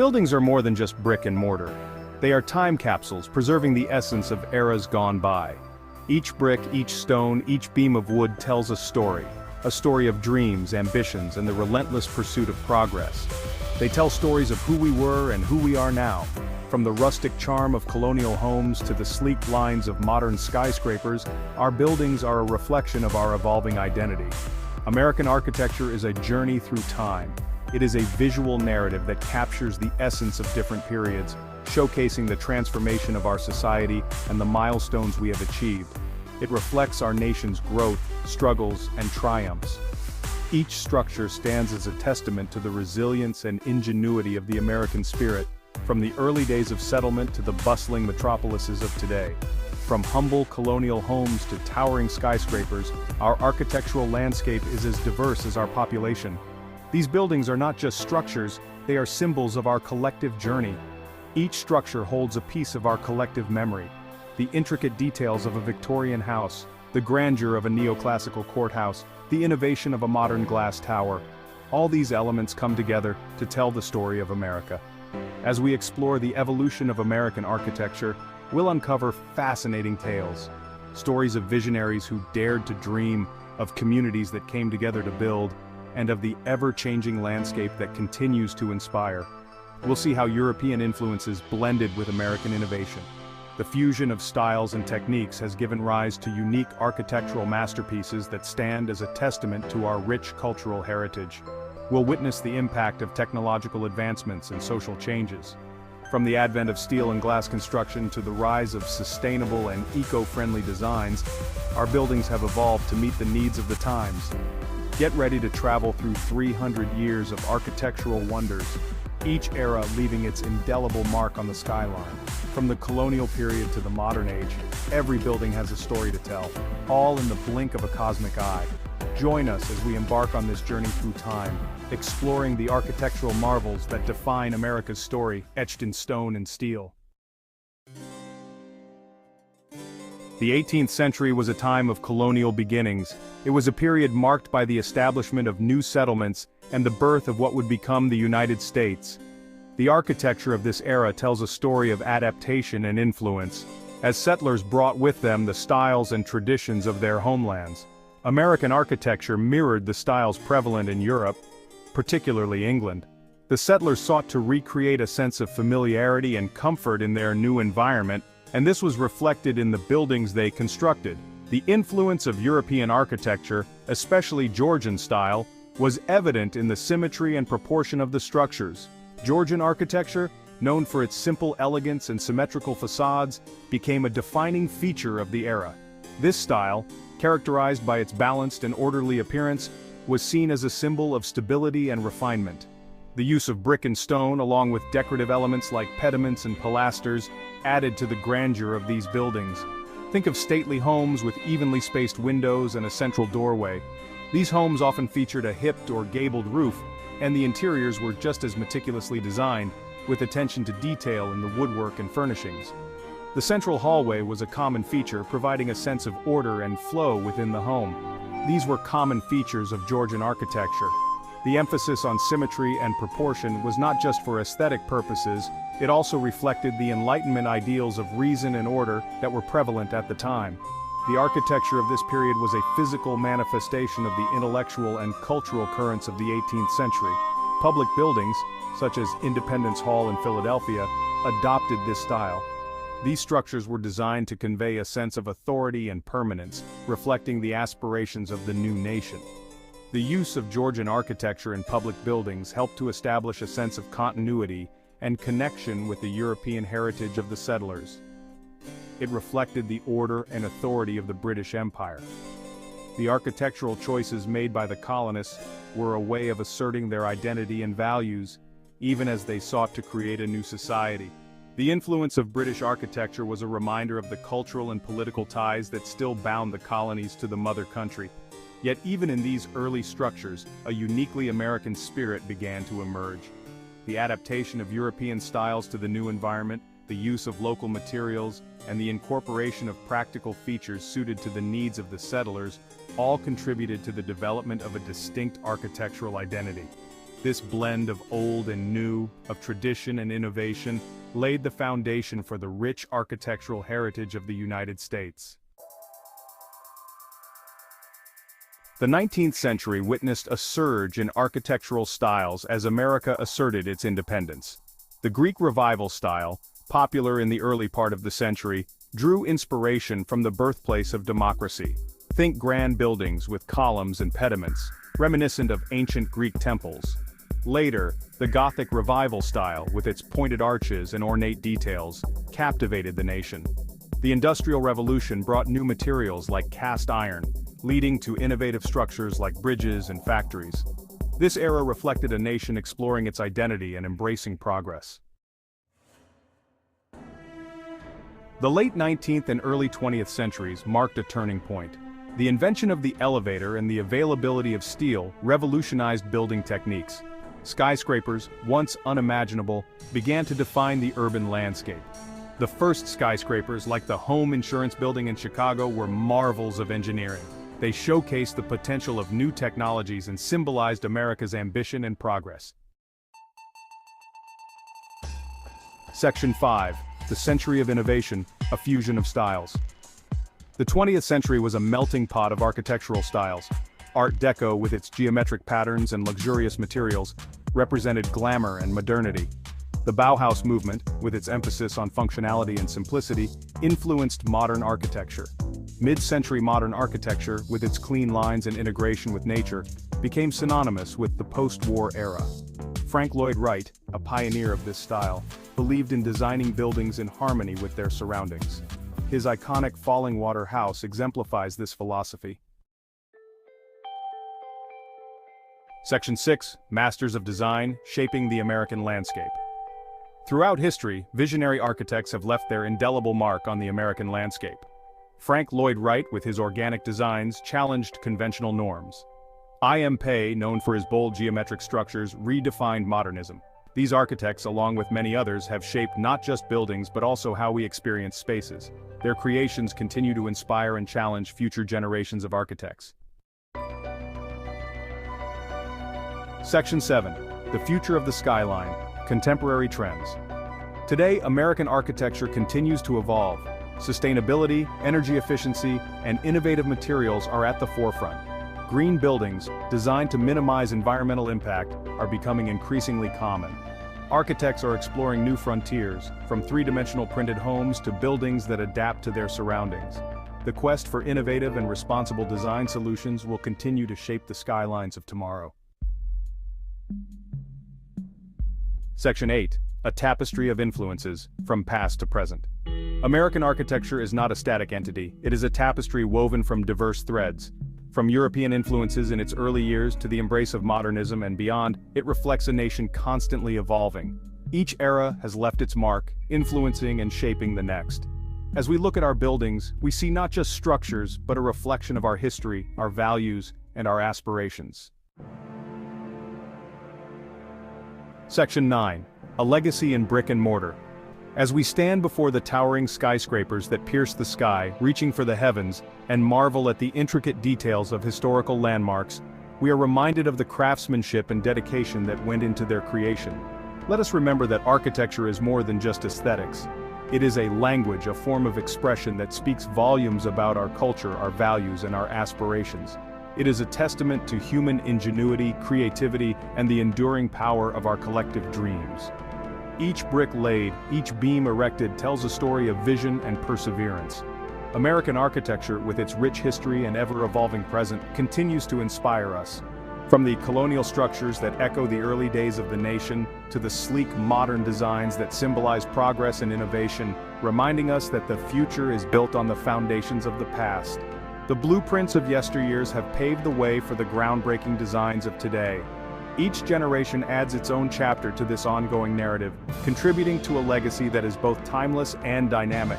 Buildings are more than just brick and mortar. They are time capsules preserving the essence of eras gone by. Each brick, each stone, each beam of wood tells a story of dreams, ambitions, and the relentless pursuit of progress. They tell stories of who we were and who we are now. From the rustic charm of colonial homes to the sleek lines of modern skyscrapers, our buildings are a reflection of our evolving identity. American architecture is a journey through time. It is a visual narrative that captures the essence of different periods, showcasing the transformation of our society and the milestones we have achieved. It reflects our nation's growth, struggles, and triumphs. Each structure stands as a testament to the resilience and ingenuity of the American spirit, from the early days of settlement to the bustling metropolises of today. From humble colonial homes to towering skyscrapers, our architectural landscape is as diverse as our population. These buildings are not just structures, they are symbols of our collective journey. Each structure holds a piece of our collective memory. The intricate details of a Victorian house, the grandeur of a neoclassical courthouse, the innovation of a modern glass tower. All these elements come together to tell the story of America. As we explore the evolution of American architecture, we'll uncover fascinating tales. Stories of visionaries who dared to dream, of communities that came together to build, and of the ever-changing landscape that continues to inspire. We'll see how European influences blended with American innovation. The fusion of styles and techniques has given rise to unique architectural masterpieces that stand as a testament to our rich cultural heritage. We'll witness the impact of technological advancements and social changes. From the advent of steel and glass construction to the rise of sustainable and eco-friendly designs, our buildings have evolved to meet the needs of the times. Get ready to travel through 300 years of architectural wonders, each era leaving its indelible mark on the skyline. From the colonial period to the modern age, every building has a story to tell, all in the blink of a cosmic eye. Join us as we embark on this journey through time, exploring the architectural marvels that define America's story, etched in stone and steel. The 18th century was a time of colonial beginnings. It was a period marked by the establishment of new settlements and the birth of what would become the United States. The architecture of this era tells a story of adaptation and influence, as settlers brought with them the styles and traditions of their homelands. American architecture mirrored the styles prevalent in Europe, particularly England. The settlers sought to recreate a sense of familiarity and comfort in their new environment, and this was reflected in the buildings they constructed. The influence of European architecture, especially Georgian style, was evident in the symmetry and proportion of the structures. Georgian architecture, known for its simple elegance and symmetrical facades, became a defining feature of the era. This style, characterized by its balanced and orderly appearance, was seen as a symbol of stability and refinement. The use of brick and stone, along with decorative elements like pediments and pilasters, added to the grandeur of these buildings. Think of stately homes with evenly spaced windows and a central doorway. These homes often featured a hipped or gabled roof, and the interiors were just as meticulously designed, with attention to detail in the woodwork and furnishings. The central hallway was a common feature, providing a sense of order and flow within the home. These were common features of Georgian architecture. The emphasis on symmetry and proportion was not just for aesthetic purposes, it also reflected the Enlightenment ideals of reason and order that were prevalent at the time. The architecture of this period was a physical manifestation of the intellectual and cultural currents of the 18th century. Public buildings, such as Independence Hall in Philadelphia, adopted this style. These structures were designed to convey a sense of authority and permanence, reflecting the aspirations of the new nation. The use of Georgian architecture in public buildings helped to establish a sense of continuity and connection with the European heritage of the settlers. It reflected the order and authority of the British Empire. The architectural choices made by the colonists were a way of asserting their identity and values, even as they sought to create a new society. The influence of British architecture was a reminder of the cultural and political ties that still bound the colonies to the mother country. Yet even in these early structures, a uniquely American spirit began to emerge. The adaptation of European styles to the new environment, the use of local materials, and the incorporation of practical features suited to the needs of the settlers all contributed to the development of a distinct architectural identity. This blend of old and new, of tradition and innovation, laid the foundation for the rich architectural heritage of the United States. The 19th century witnessed a surge in architectural styles as America asserted its independence. The Greek Revival style, popular in the early part of the century, drew inspiration from the birthplace of democracy. Think grand buildings with columns and pediments, reminiscent of ancient Greek temples. Later, the Gothic Revival style, with its pointed arches and ornate details, captivated the nation. The Industrial Revolution brought new materials like cast iron, leading to innovative structures like bridges and factories. This era reflected a nation exploring its identity and embracing progress. The late 19th and early 20th centuries marked a turning point. The invention of the elevator and the availability of steel revolutionized building techniques. Skyscrapers, once unimaginable, began to define the urban landscape. The first skyscrapers, like the Home Insurance Building in Chicago, were marvels of engineering. They showcased the potential of new technologies and symbolized America's ambition and progress. Section 5. The Century of Innovation, a fusion of styles. The 20th century was a melting pot of architectural styles. Art Deco, with its geometric patterns and luxurious materials, represented glamour and modernity. The Bauhaus movement, with its emphasis on functionality and simplicity, influenced modern architecture. Mid-century modern architecture, with its clean lines and integration with nature, became synonymous with the post-war era. Frank Lloyd Wright, a pioneer of this style, believed in designing buildings in harmony with their surroundings. His iconic Fallingwater House exemplifies this philosophy. Section 6. Masters of Design, Shaping the American Landscape. Throughout history, visionary architects have left their indelible mark on the American landscape. Frank Lloyd Wright, with his organic designs, challenged conventional norms. I.M. Pei, known for his bold geometric structures, redefined modernism. These architects, along with many others, have shaped not just buildings but also how we experience spaces. Their creations continue to inspire and challenge future generations of architects. Section 7. The Future of the Skyline, Contemporary Trends. Today, American architecture continues to evolve. Sustainability, energy efficiency, and innovative materials are at the forefront. Green buildings, designed to minimize environmental impact, are becoming increasingly common. Architects are exploring new frontiers, from three-dimensional printed homes to buildings that adapt to their surroundings. The quest for innovative and responsible design solutions will continue to shape the skylines of tomorrow. Section 8. A Tapestry of Influences, from Past to Present. American architecture is not a static entity, it is a tapestry woven from diverse threads. From European influences in its early years to the embrace of modernism and beyond, it reflects a nation constantly evolving. Each era has left its mark, influencing and shaping the next. As we look at our buildings, we see not just structures, but a reflection of our history, our values, and our aspirations. Section 9. A Legacy in Brick and Mortar. As we stand before the towering skyscrapers that pierce the sky, reaching for the heavens, and marvel at the intricate details of historical landmarks, we are reminded of the craftsmanship and dedication that went into their creation. Let us remember that architecture is more than just aesthetics. It is a language, a form of expression that speaks volumes about our culture, our values, and our aspirations. It is a testament to human ingenuity, creativity, and the enduring power of our collective dreams. Each brick laid, each beam erected tells a story of vision and perseverance. American architecture, with its rich history and ever-evolving present, continues to inspire us. From the colonial structures that echo the early days of the nation, to the sleek modern designs that symbolize progress and innovation, reminding us that the future is built on the foundations of the past. The blueprints of yesteryears have paved the way for the groundbreaking designs of today. Each generation adds its own chapter to this ongoing narrative, contributing to a legacy that is both timeless and dynamic.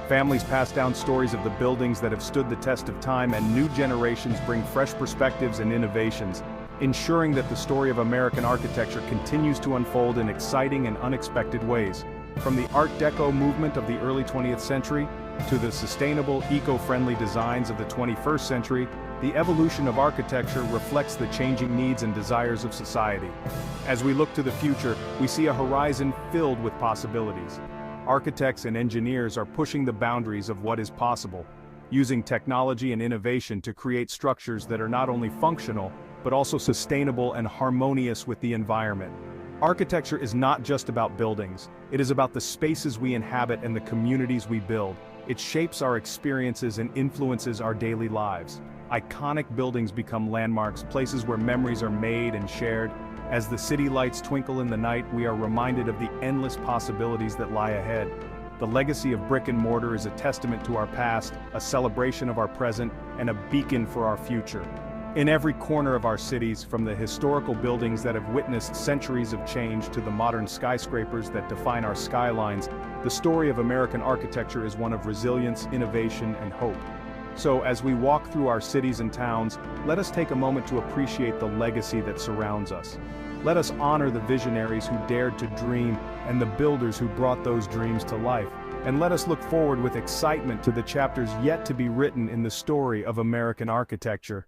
Families pass down stories of the buildings that have stood the test of time, and new generations bring fresh perspectives and innovations, ensuring that the story of American architecture continues to unfold in exciting and unexpected ways. From the Art Deco movement of the early 20th century To the sustainable, eco-friendly designs of the 21st century, the evolution of architecture reflects the changing needs and desires of society. As we look to the future, we see a horizon filled with possibilities. Architects and engineers are pushing the boundaries of what is possible, using technology and innovation to create structures that are not only functional, but also sustainable and harmonious with the environment. Architecture is not just about buildings, it is about the spaces we inhabit and the communities we build. It shapes our experiences and influences our daily lives. Iconic buildings become landmarks, places where memories are made and shared. As the city lights twinkle in the night, we are reminded of the endless possibilities that lie ahead. The legacy of brick and mortar is a testament to our past, a celebration of our present, and a beacon for our future. In every corner of our cities, from the historical buildings that have witnessed centuries of change to the modern skyscrapers that define our skylines, the story of American architecture is one of resilience, innovation, and hope. So, as we walk through our cities and towns, let us take a moment to appreciate the legacy that surrounds us. Let us honor the visionaries who dared to dream and the builders who brought those dreams to life. And let us look forward with excitement to the chapters yet to be written in the story of American architecture.